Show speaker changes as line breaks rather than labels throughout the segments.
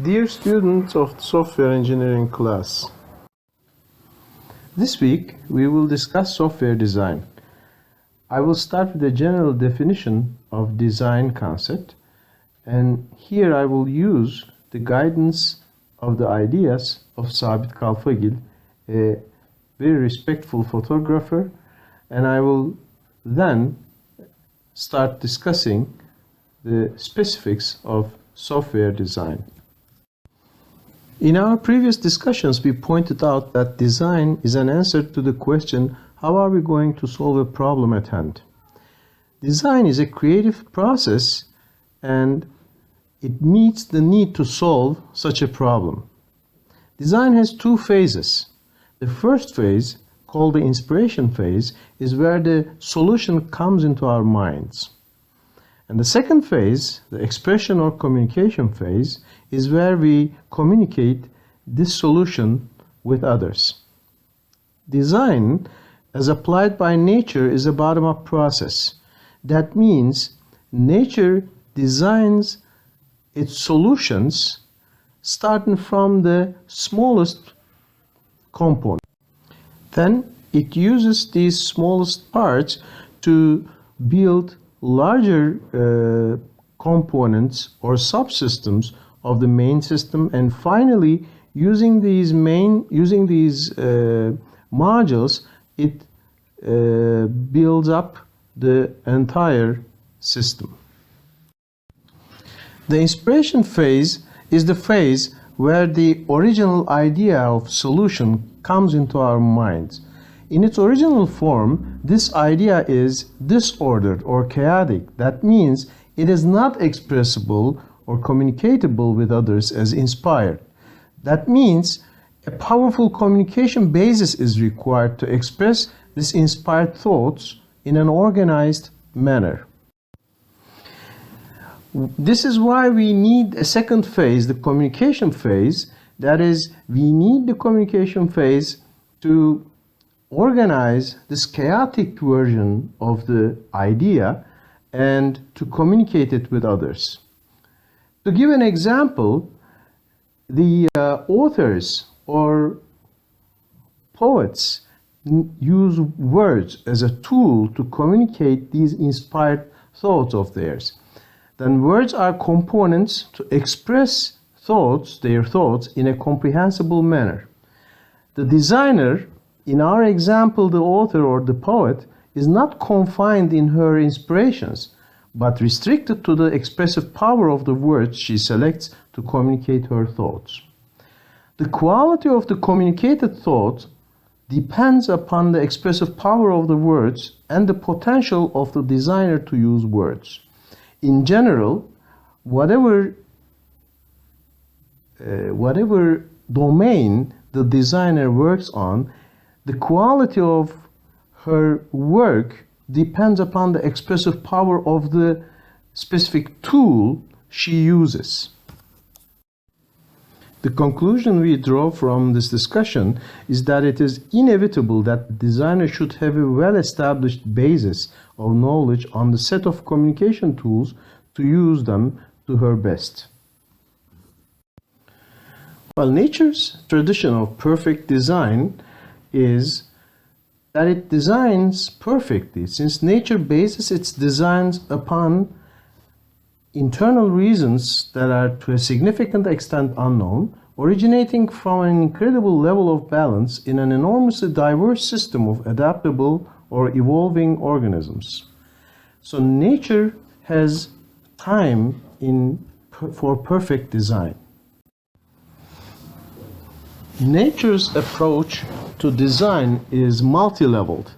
Dear students of the software engineering class, this week we will discuss software design. I will start with a general definition of design concept, and here I will use the guidance of the ideas of Sabit Kalfagil, a very respectful photographer, and I will then start discussing the specifics of software design. In our previous discussions, we pointed out that design is an answer to the question, how are we going to solve a problem at hand? Design is a creative process and it meets the need to solve such a problem. Design has two phases. The first phase, called the inspiration phase, is where the solution comes into our minds. And the second phase, the expression or communication phase, is where we communicate this solution with others. Design, as applied by nature, is a bottom-up process. That means nature designs its solutions starting from the smallest component. Then it uses these smallest parts to build larger components or subsystems of the main system, and finally using these modules, it builds up the entire system. The inspiration phase is the phase where the original idea of solution comes into our minds. In its original form, this idea is disordered or chaotic. That means it is not expressible or communicatable with others as inspired. That means a powerful communication basis is required to express these inspired thoughts in an organized manner. This is why we need a second phase, the communication phase. That is, we need the communication phase to organize this chaotic version of the idea and to communicate it with others. To give an example, the authors or poets use words as a tool to communicate these inspired thoughts of theirs. Then words are components to express their thoughts in a comprehensible manner. The designer, in our example, the author or the poet, is not confined in her inspirations, but restricted to the expressive power of the words she selects to communicate her thoughts. The quality of the communicated thought depends upon the expressive power of the words and the potential of the designer to use words. In general, whatever domain the designer works on, the quality of her work depends upon the expressive power of the specific tool she uses. The conclusion we draw from this discussion is that it is inevitable that the designer should have a well-established basis of knowledge on the set of communication tools to use them to her best. Well, nature's tradition of perfect design is that it designs perfectly, since nature bases its designs upon internal reasons that are to a significant extent unknown, originating from an incredible level of balance in an enormously diverse system of adaptable or evolving organisms. So nature has time for perfect design. Nature's approach to design is multi-leveled.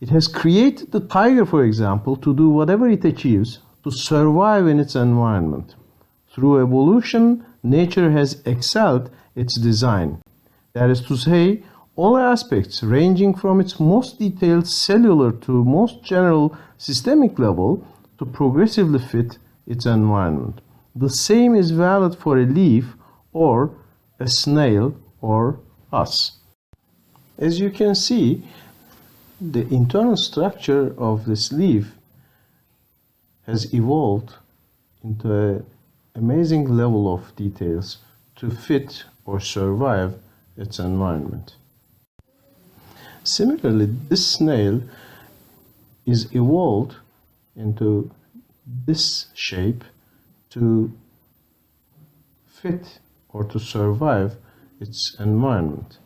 It has created the tiger, for example, to do whatever it achieves to survive in its environment. Through evolution, nature has excelled its design. That is to say, all aspects ranging from its most detailed cellular to most general systemic level to progressively fit its environment. The same is valid for a leaf or a snail or us. As you can see, the internal structure of this leaf has evolved into a amazing level of details to fit or survive its environment. Similarly, this snail is evolved into this shape to fit or to survive its environment.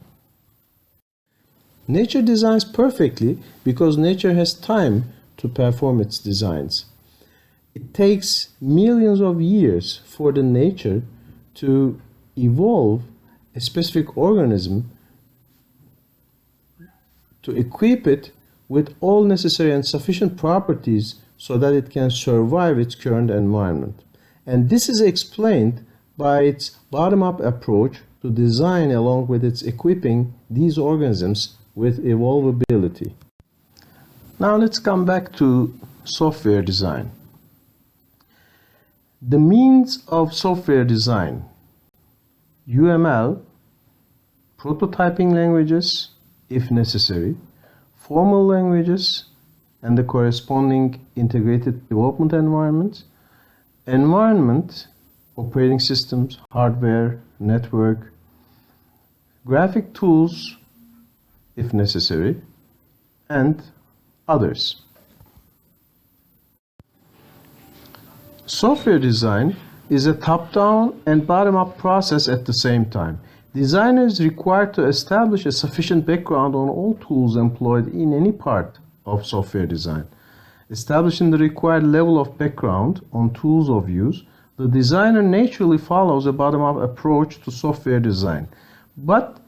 Nature designs perfectly because nature has time to perform its designs. It takes millions of years for the nature to evolve a specific organism, to equip it with all necessary and sufficient properties so that it can survive its current environment. And this is explained by its bottom-up approach to design along with its equipping these organisms with evolvability. Now let's come back to software design. The means of software design: UML, prototyping languages, if necessary, formal languages, and the corresponding integrated development environment, operating systems, hardware, network, graphic tools, if necessary, and others. Software design is a top-down and bottom-up process at the same time. Designers are required to establish a sufficient background on all tools employed in any part of software design. Establishing the required level of background on tools of use, the designer naturally follows a bottom-up approach to software design. But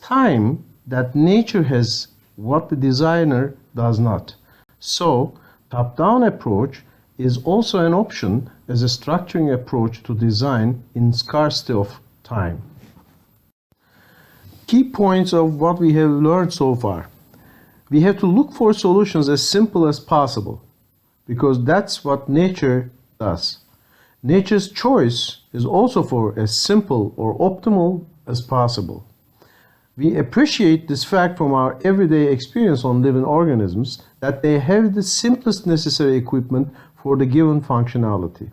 time that nature has what the designer does not. So, top-down approach is also an option as a structuring approach to design in scarcity of time. Key points of what we have learned so far. We have to look for solutions as simple as possible, because that's what nature does. Nature's choice is also for as simple or optimal as possible. We appreciate this fact from our everyday experience on living organisms, that they have the simplest necessary equipment for the given functionality.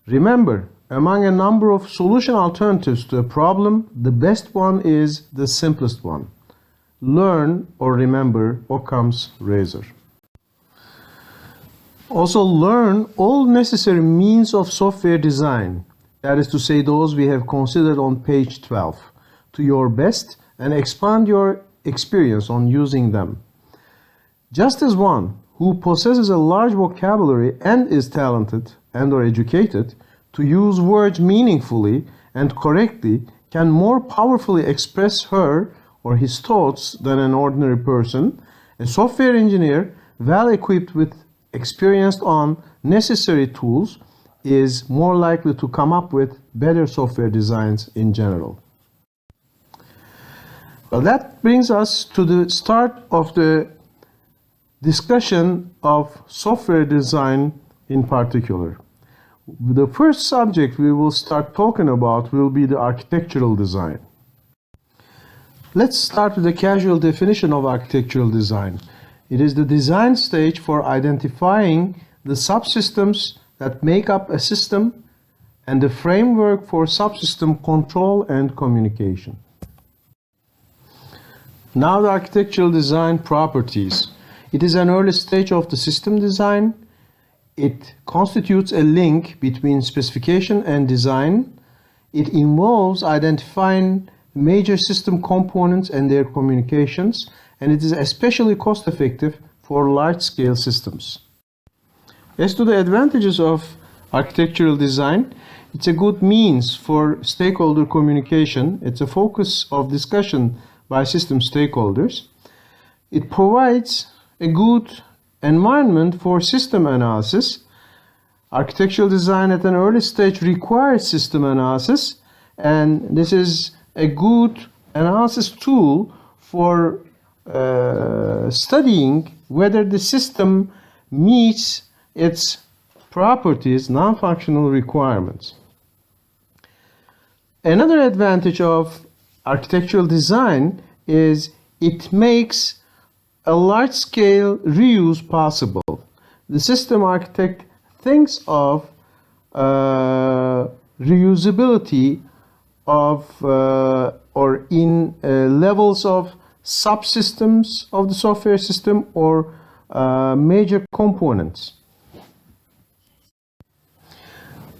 Remember, among a number of solution alternatives to a problem, the best one is the simplest one. Learn or remember Occam's razor. Also learn all necessary means of software design, that is to say those we have considered on page 12, to your best and expand your experience on using them. Just as one who possesses a large vocabulary and is talented and or educated to use words meaningfully and correctly can more powerfully express her or his thoughts than an ordinary person, a software engineer well equipped with experienced on necessary tools is more likely to come up with better software designs in general. Well, that brings us to the start of the discussion of software design in particular. The first subject we will start talking about will be the architectural design. Let's start with a casual definition of architectural design. It is the design stage for identifying the subsystems that make up a system and the framework for subsystem control and communication. Now the architectural design properties. It is an early stage of the system design. It constitutes a link between specification and design. It involves identifying major system components and their communications, and it is especially cost-effective for large-scale systems. As to the advantages of architectural design, it's a good means for stakeholder communication. It's a focus of discussion by system stakeholders. It provides a good environment for system analysis. Architectural design at an early stage requires system analysis, and this is a good analysis tool for studying whether the system meets its properties, non-functional requirements. Another advantage of architectural design is it makes a large-scale reuse possible. The system architect thinks of reusability of or in levels of subsystems of the software system or major components.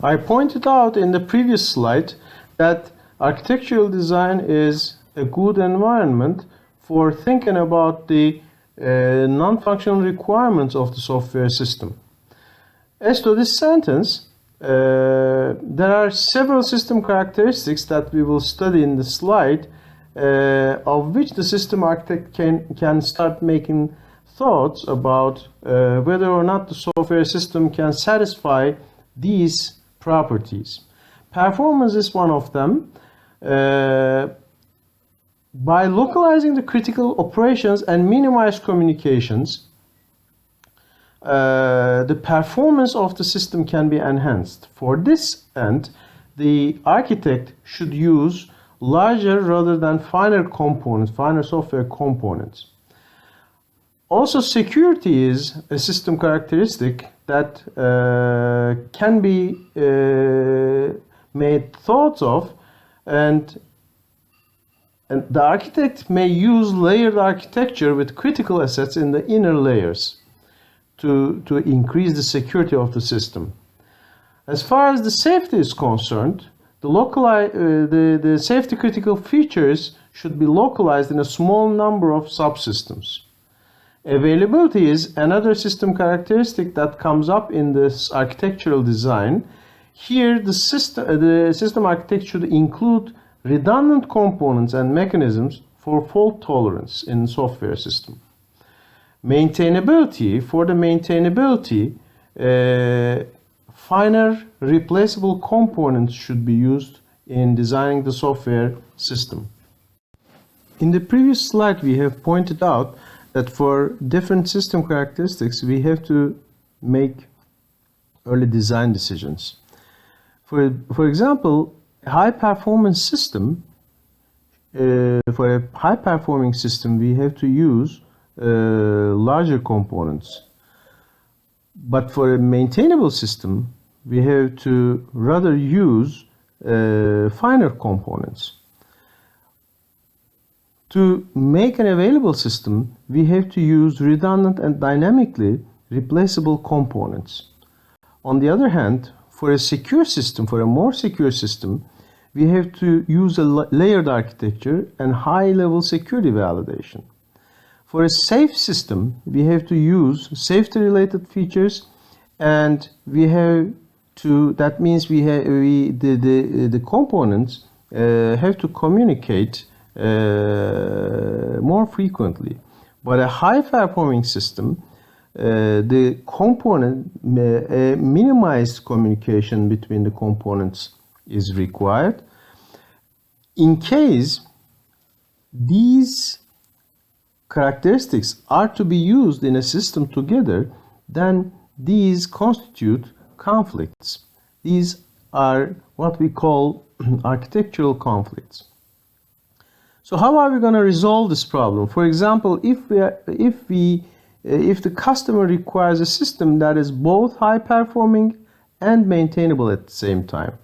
I pointed out in the previous slide that architectural design is a good environment for thinking about the non-functional requirements of the software system. As to this sentence, there are several system characteristics that we will study in the slide, of which the system architect can start making thoughts about whether or not the software system can satisfy these properties. Performance is one of them. By localizing the critical operations and minimize communications, the performance of the system can be enhanced. For this end, the architect should use larger rather than finer components, finer software components. Also, security is a system characteristic that can be made thoughts of, and the architect may use layered architecture with critical assets in the inner layers to increase the security of the system. As far as the safety is concerned, the safety critical features should be localized in a small number of subsystems. Availability is another system characteristic that comes up in this architectural design. Here, the system architect should include redundant components and mechanisms for fault tolerance in software system. Maintainability, for the maintainability, finer replaceable components should be used in designing the software system. In the previous slide, we have pointed out that for different system characteristics, we have to make early design decisions. For example, a high-performance system, for a high-performing system, we have to use larger components. But for a maintainable system, we have to rather use finer components. To make an available system, we have to use redundant and dynamically replaceable components. On the other hand, for a secure system, for a more secure system, we have to use a layered architecture and high-level security validation. For a safe system, we have to use safety-related features, and we have to. That means the components have to communicate more frequently. But a high-performing system, the component minimized communication between the components is required. In case these characteristics are to be used in a system together, then these constitute conflicts. These are what we call architectural conflicts. So how are we going to resolve this problem? For example, if the customer requires a system that is both high performing and maintainable at the same time,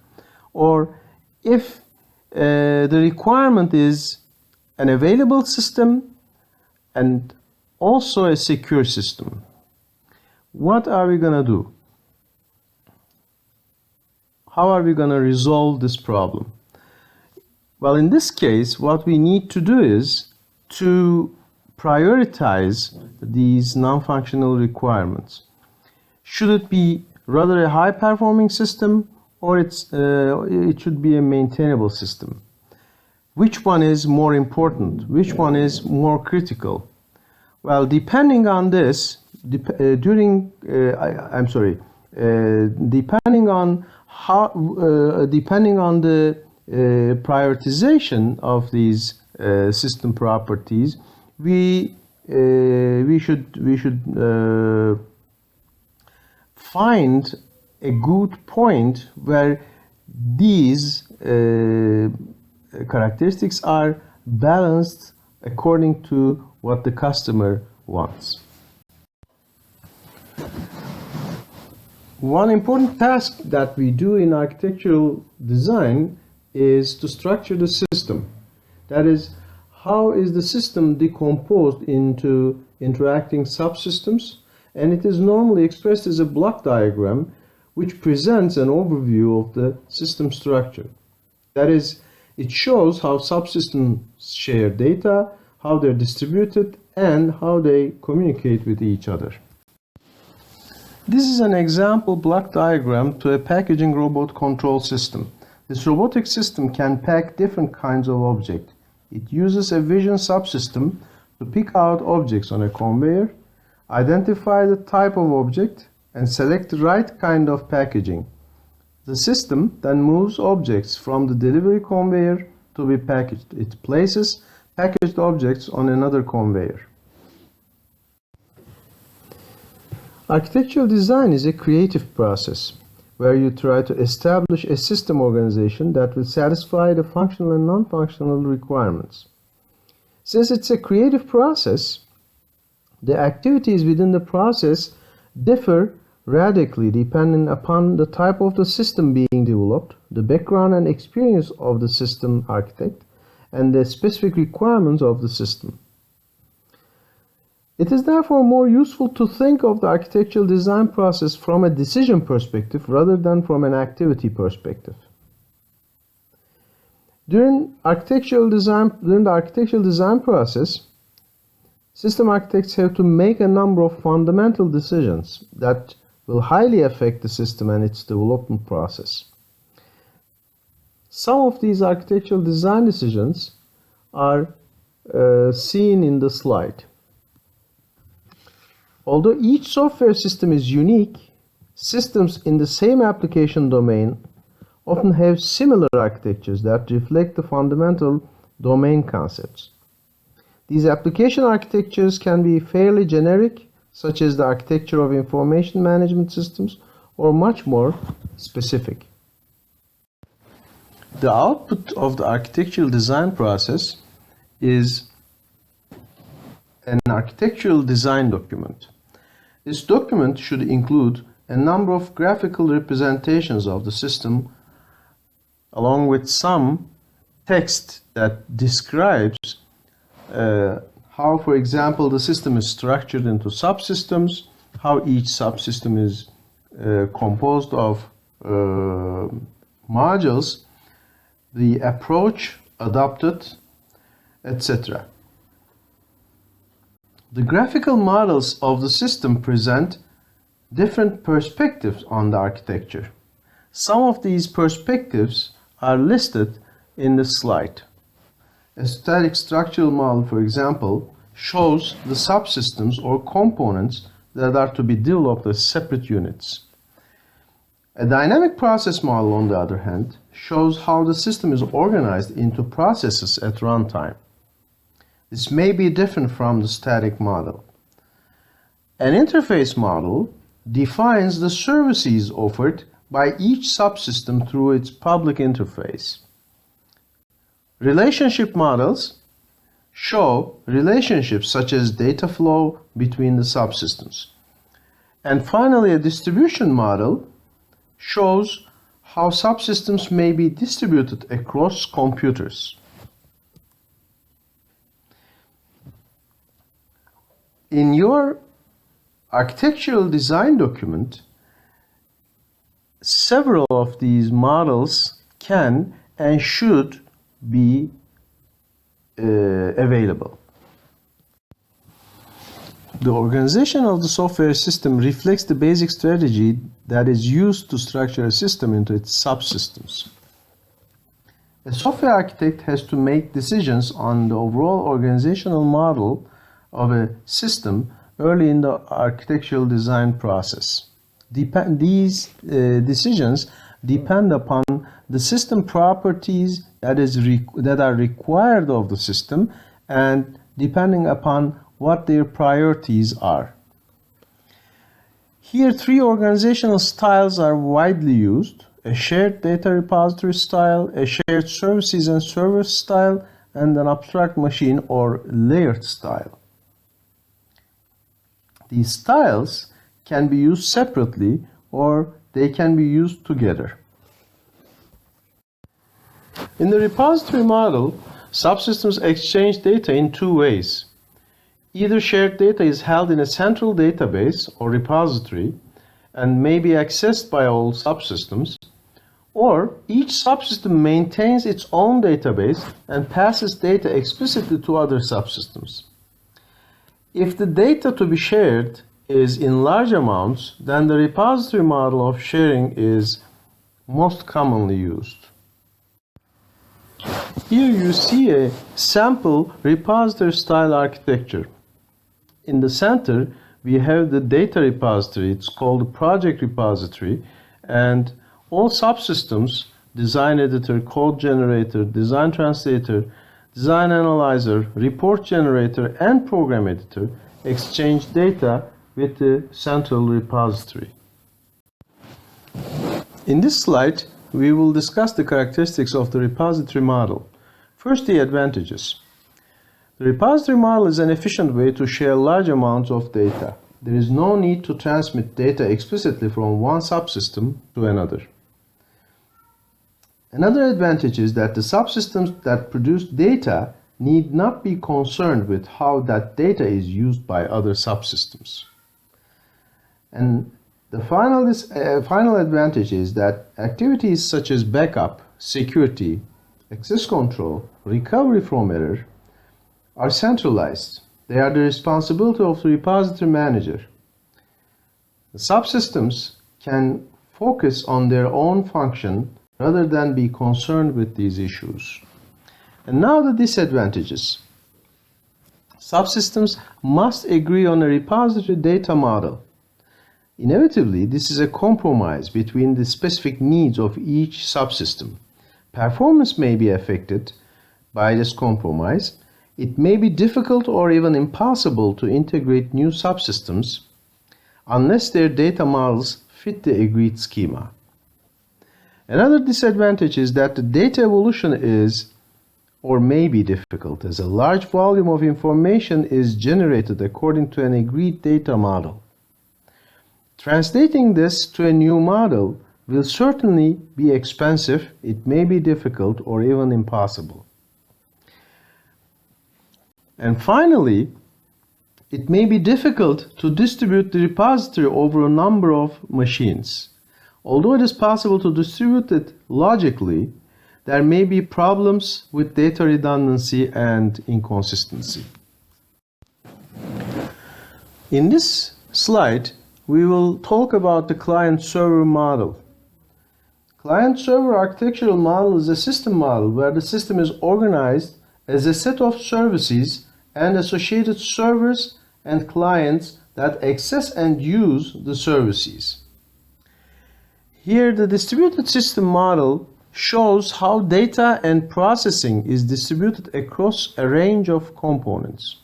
or if the requirement is an available system and also a secure system, what are we going to do? How are we going to resolve this problem? Well, in this case, what we need to do is to prioritize these non-functional requirements. Should it be rather a high-performing system, or it should be a maintainable system? Which one is more important? Which one is more critical? Well, depending on this, depending on the prioritization of these system properties, we should find a good point where these characteristics are balanced according to what the customer wants. One important task that we do in architectural design is to structure the system. That is, how is the system decomposed into interacting subsystems, and it is normally expressed as a block diagram which presents an overview of the system structure. That is, it shows how subsystems share data, how they're distributed, and how they communicate with each other. This is an example block diagram to a packaging robot control system. This robotic system can pack different kinds of objects. It uses a vision subsystem to pick out objects on a conveyor, identify the type of object, and select the right kind of packaging. The system then moves objects from the delivery conveyor to be packaged. It places packaged objects on another conveyor. Architectural design is a creative process where you try to establish a system organization that will satisfy the functional and non-functional requirements. Since it's a creative process, the activities within the process differ radically depending upon the type of the system being developed, the background and experience of the system architect, and the specific requirements of the system. It is therefore more useful to think of the architectural design process from a decision perspective rather than from an activity perspective. During the architectural design process, system architects have to make a number of fundamental decisions that will highly affect the system and its development process. Some of these architectural design decisions are seen in the slide. Although each software system is unique, systems in the same application domain often have similar architectures that reflect the fundamental domain concepts. These application architectures can be fairly generic, such as the architecture of information management systems, or much more specific. The output of the architectural design process is an architectural design document. This document should include a number of graphical representations of the system along with some text that describes how, for example, the system is structured into subsystems, how each subsystem is composed of modules, the approach adopted, etc. The graphical models of the system present different perspectives on the architecture. Some of these perspectives are listed in the slide. A static structural model, for example, shows the subsystems or components that are to be developed as separate units. A dynamic process model, on the other hand, shows how the system is organized into processes at runtime. This may be different from the static model. An interface model defines the services offered by each subsystem through its public interface. Relationship models show relationships such as data flow between the subsystems. And finally, a distribution model shows how subsystems may be distributed across computers. In your architectural design document, several of these models can and should be available. The organization of the software system reflects the basic strategy that is used to structure a system into its subsystems. A software architect has to make decisions on the overall organizational model of a system early in the architectural design process. These decisions depend upon the system properties that are required of the system and depending upon what their priorities are. Here, three organizational styles are widely used: a shared data repository style, a shared services and servers style, and an abstract machine or layered style. These styles can be used separately or they can be used together. In the repository model, subsystems exchange data in two ways. Either shared data is held in a central database or repository and may be accessed by all subsystems, or each subsystem maintains its own database and passes data explicitly to other subsystems. If the data to be shared is in large amounts, then the repository model of sharing is most commonly used. Here you see a sample repository style architecture. In the center, we have the data repository. It's called the project repository, and all subsystems, design editor, code generator, design translator, design analyzer, report generator, and program editor exchange data with the central repository. In this slide, we will discuss the characteristics of the repository model. First, the advantages. The repository model is an efficient way to share large amounts of data. There is no need to transmit data explicitly from one subsystem to another. Another advantage is that the subsystems that produce data need not be concerned with how that data is used by other subsystems. And the final advantage is that activities such as backup, security, access control, recovery from error are centralized. They are the responsibility of the repository manager. The subsystems can focus on their own function rather than be concerned with these issues. And now the disadvantages. Subsystems must agree on a repository data model. Inevitably, this is a compromise between the specific needs of each subsystem. Performance may be affected by this compromise. It may be difficult or even impossible to integrate new subsystems unless their data models fit the agreed schema. Another disadvantage is that the data evolution is or may be difficult, as a large volume of information is generated according to an agreed data model. Translating this to a new model will certainly be expensive, it may be difficult or even impossible. And finally, it may be difficult to distribute the repository over a number of machines. Although it is possible to distribute it logically, there may be problems with data redundancy and inconsistency. In this slide, we will talk about the client-server model. Client-server architectural model is a system model where the system is organized as a set of services and associated servers and clients that access and use the services. Here, the distributed system model shows how data and processing is distributed across a range of components.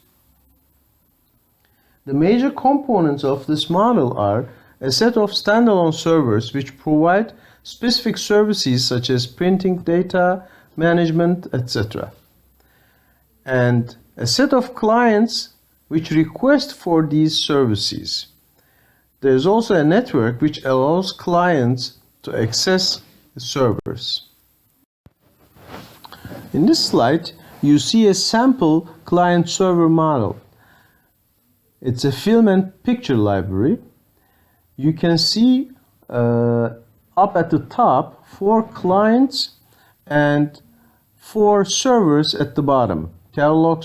The major components of this model are a set of standalone servers which provide specific services such as printing data, management, etc. And a set of clients which request for these services. There is also a network which allows clients to access the servers. In this slide, you see a sample client-server model. It's a film and picture library. You can see up at the top 4 clients and 4 servers at the bottom. A catalog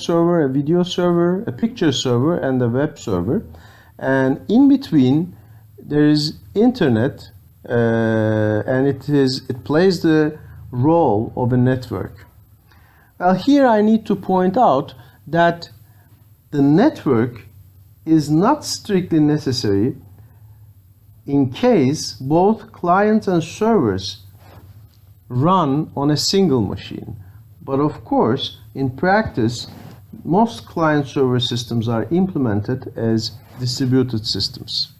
server, a video server, a picture server, and a web server. And in between there is internet, and it plays the role of a network. Well, here I need to point out that the network is not strictly necessary in case both clients and servers run on a single machine. But of course, in practice, most client-server systems are implemented as distributed systems.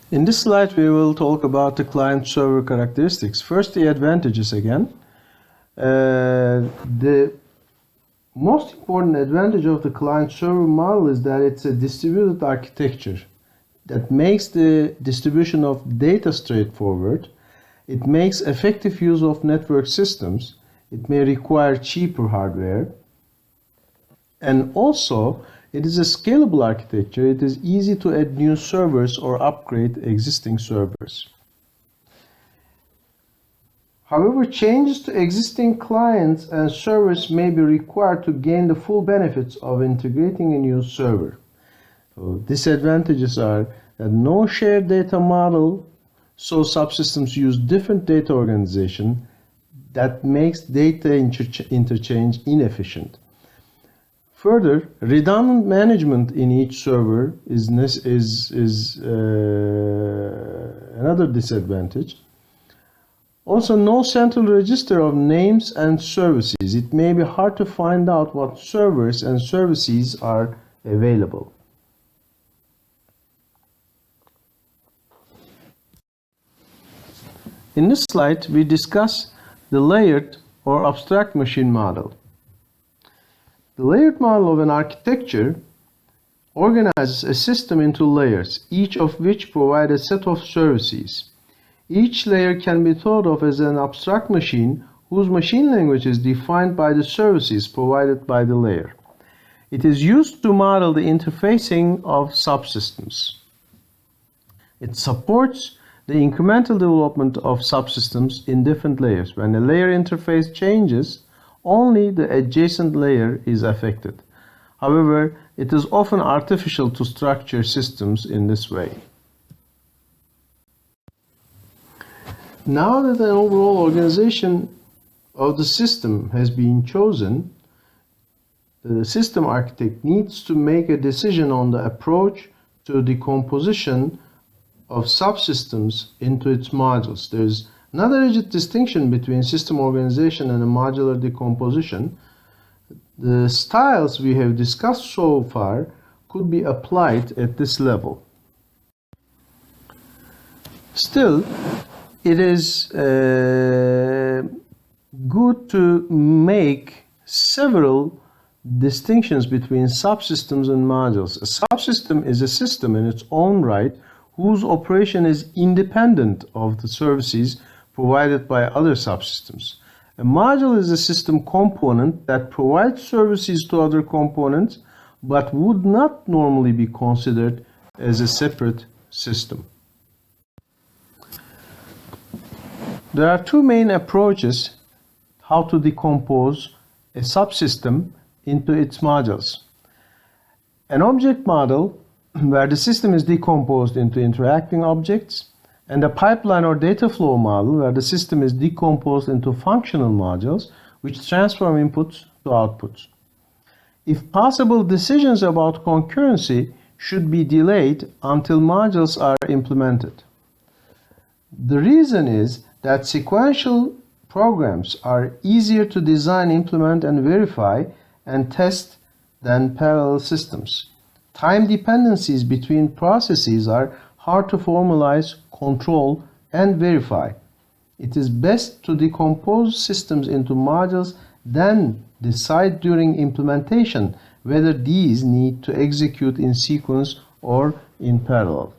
In this slide, we will talk about the client-server characteristics. First, the advantages again. The most important advantage of the client-server model is that it's a distributed architecture. that makes the distribution of data straightforward. It makes effective use of network systems. It may require cheaper hardware. And also, it is a scalable architecture. It is easy to add new servers or upgrade existing servers. However, changes to existing clients and servers may be required to gain the full benefits of integrating a new server. So disadvantages are that no shared data model, so subsystems use different data organization that makes data interchange inefficient. Further, redundant management in each server is another disadvantage. Also, no central register of names and services. It may be hard to find out what servers and services are available. In this slide, we discuss the layered or abstract machine model. The layered model of an architecture organizes a system into layers, each of which provide a set of services. Each layer can be thought of as an abstract machine whose machine language is defined by the services provided by the layer. It is used to model the interfacing of subsystems. It supports the incremental development of subsystems in different layers. When a layer interface changes, only the adjacent layer is affected. However, it is often artificial to structure systems in this way. Now that an overall organization of the system has been chosen, the system architect needs to make a decision on the approach to decomposition of subsystems into its modules. There's another rigid distinction between system organization and a modular decomposition. The styles we have discussed so far could be applied at this level. Still, it is good to make several distinctions between subsystems and modules. A subsystem is a system in its own right whose operation is independent of the services provided by other subsystems. A module is a system component that provides services to other components but would not normally be considered as a separate system. There are two main approaches how to decompose a subsystem into its modules. An object model where the system is decomposed into interacting objects, and a pipeline or data flow model where the system is decomposed into functional modules which transform inputs to outputs. If possible, decisions about concurrency should be delayed until modules are implemented. The reason is that sequential programs are easier to design, implement, and verify and test than parallel systems. Time dependencies between processes are hard to formalize, control, and verify. It is best to decompose systems into modules, then decide during implementation whether these need to execute in sequence or in parallel.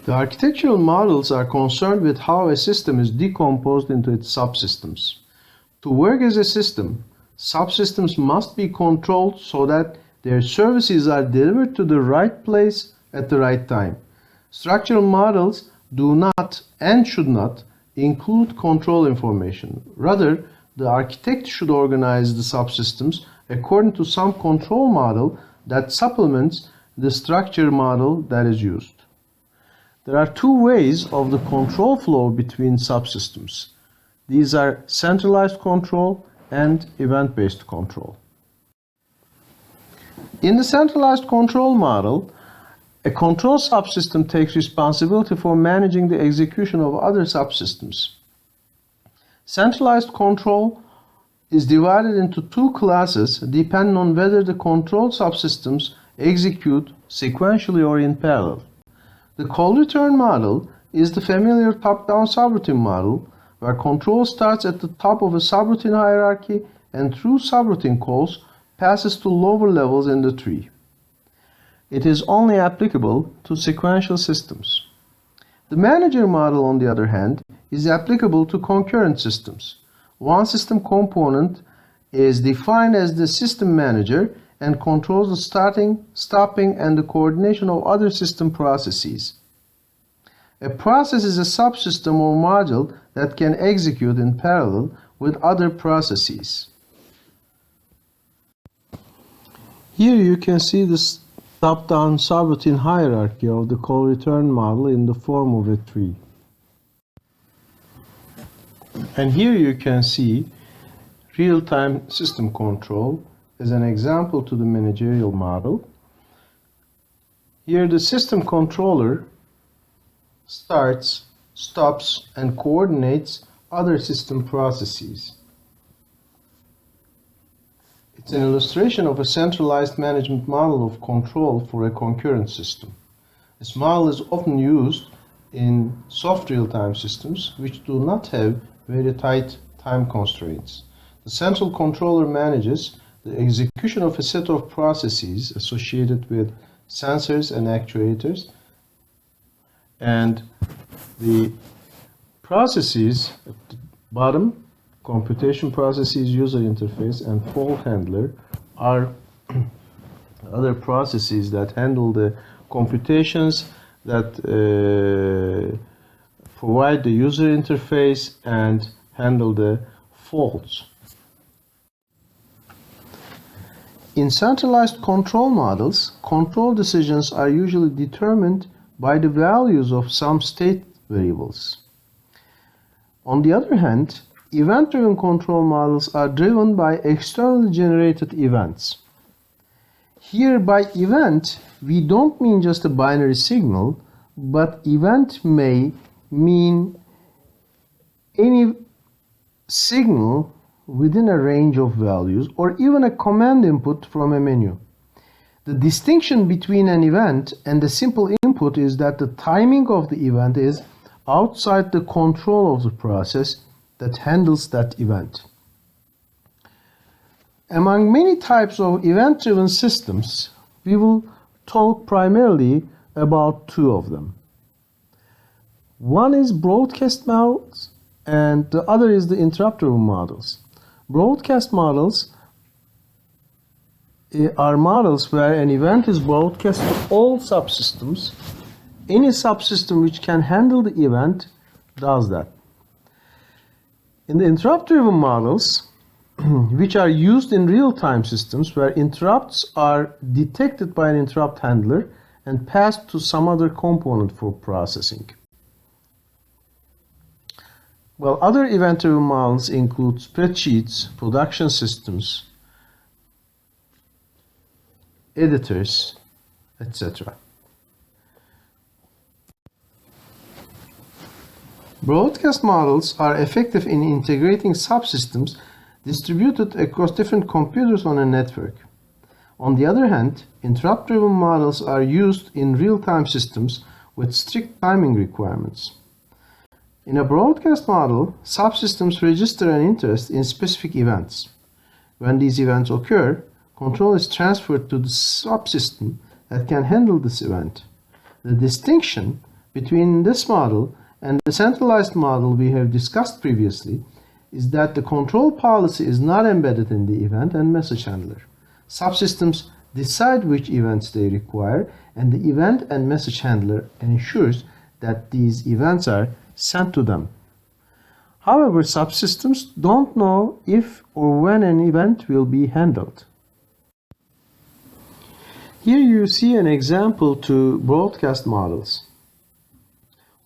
The architectural models are concerned with how a system is decomposed into its subsystems. To work as a system, subsystems must be controlled so that their services are delivered to the right place at the right time. Structural models do not and should not include control information. Rather, the architect should organize the subsystems according to some control model that supplements the structure model that is used. There are two ways of the control flow between subsystems. These are centralized control and event-based control. In the centralized control model, a control subsystem takes responsibility for managing the execution of other subsystems. Centralized control is divided into two classes depending on whether the control subsystems execute sequentially or in parallel. The call-return model is the familiar top-down subroutine model where control starts at the top of a subroutine hierarchy and through subroutine calls passes to lower levels in the tree. it is only applicable to sequential systems. The manager model, on the other hand, is applicable to concurrent systems. One system component is defined as the system manager and controls the starting, stopping, and the coordination of other system processes. A process is a subsystem or module that can execute in parallel with other processes. Here you can see this top-down subroutine hierarchy of the call return model in the form of a tree. And here you can see real-time system control as an example to the managerial model. Here the system controller starts, stops, and coordinates other system processes. It's an illustration of a centralized management model of control for a concurrent system. This model is often used in soft real-time systems which do not have very tight time constraints. The central controller manages the execution of a set of processes associated with sensors and actuators, and the processes at the bottom, computation processes, user interface, and fault handler, are other processes that handle the computations, that provide the user interface and handle the faults. In centralized control models, control decisions are usually determined by the values of some state variables. On the other hand, event-driven control models are driven by externally generated events. Here, by event, we don't mean just a binary signal, but event may mean any signal within a range of values, or even a command input from a menu. The distinction between an event and a simple input is that the timing of the event is outside the control of the process that handles that event. Among many types of event-driven systems, we will talk primarily about two of them. One is broadcast models, and the other is the interrupt-driven models. Broadcast models are models where an event is broadcast to all subsystems. Any subsystem which can handle the event does that. In the interrupt-driven models, which are used in real-time systems where interrupts are detected by an interrupt handler and passed to some other component for processing. Well, other event-driven models include spreadsheets, production systems, editors, etc. Broadcast models are effective in integrating subsystems distributed across different computers on a network. On the other hand, interrupt-driven models are used in real-time systems with strict timing requirements. In a broadcast model, subsystems register an interest in specific events. When these events occur, control is transferred to the subsystem that can handle this event. The distinction between this model and the centralized model we have discussed previously is that the control policy is not embedded in the event and message handler. Subsystems decide which events they require, and the event and message handler ensures that these events are sent to them. However, subsystems don't know if or when an event will be handled. Here you see an example to broadcast models.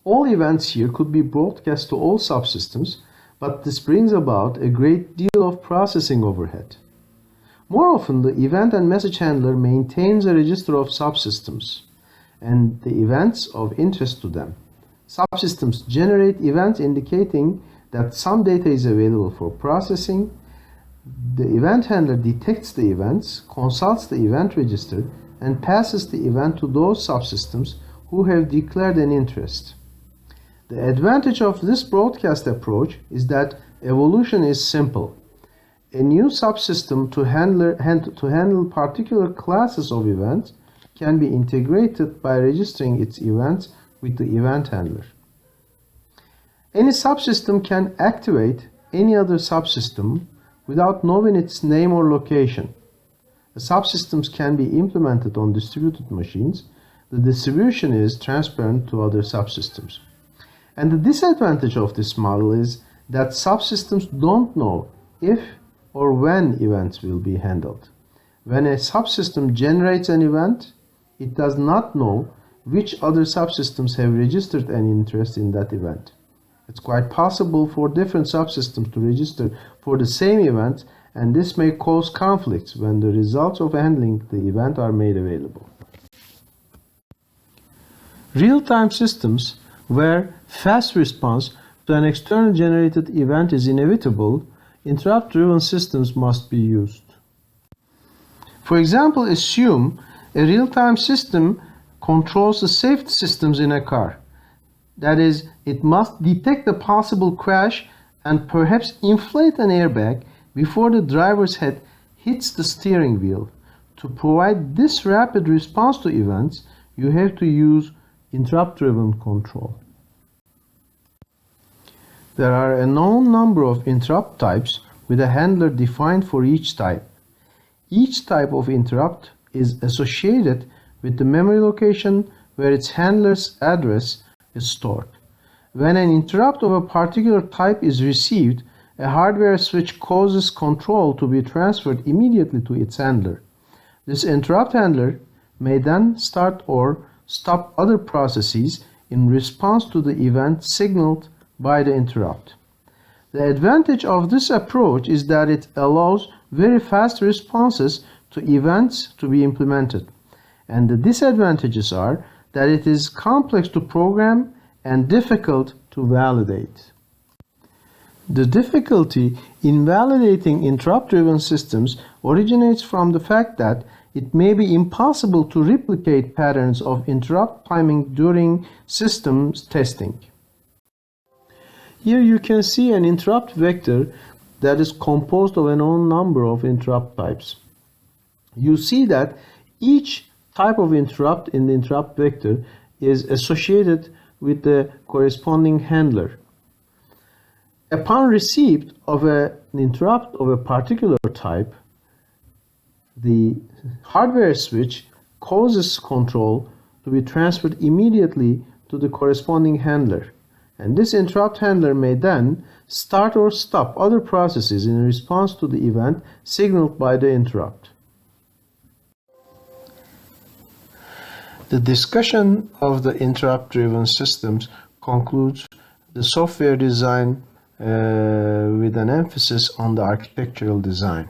All events here could be broadcast to all subsystems, but this brings about a great deal of processing overhead. More often, the event and message handler maintains a register of subsystems and the events of interest to them. Subsystems generate events indicating that some data is available for processing. The event handler detects the events, consults the event register, and passes the event to those subsystems who have declared an interest. The advantage of this broadcast approach is that evolution is simple. A new subsystem to handle particular classes of events can be integrated by registering its events with the event handler. Any subsystem can activate any other subsystem without knowing its name or location. The subsystems can be implemented on distributed machines. The distribution is transparent to other subsystems. And the disadvantage of this model is that subsystems don't know if or when events will be handled. When a subsystem generates an event, it does not know which other subsystems have registered an interest in that event. It's quite possible for different subsystems to register for the same event, and this may cause conflicts when the results of handling the event are made available. Real-time systems where fast response to an external generated event is inevitable, interrupt-driven systems must be used. For example, assume a real-time system controls the safety systems in a car. That is, it must detect a possible crash and perhaps inflate an airbag before the driver's head hits the steering wheel. To provide this rapid response to events, you have to use interrupt-driven control. There are a known number of interrupt types with a handler defined for each type. Each type of interrupt is associated with the memory location where its handler's address is stored. When an interrupt of a particular type is received, a hardware switch causes control to be transferred immediately to its handler. This interrupt handler may then start or stop other processes in response to the event signaled by the interrupt. The advantage of this approach is that it allows very fast responses to events to be implemented, and the disadvantages are that it is complex to program and difficult to validate. The difficulty in validating interrupt-driven systems originates from the fact that it may be impossible to replicate patterns of interrupt timing during systems testing. Here you can see an interrupt vector that is composed of a known number of interrupt types. You see that each type of interrupt in the interrupt vector is associated with the corresponding handler. Upon receipt of an interrupt of a particular type, the hardware switch causes control to be transferred immediately to the corresponding handler, and this interrupt handler may then start or stop other processes in response to the event signaled by the interrupt. The discussion of the interrupt-driven systems concludes the software design with an emphasis on the architectural design.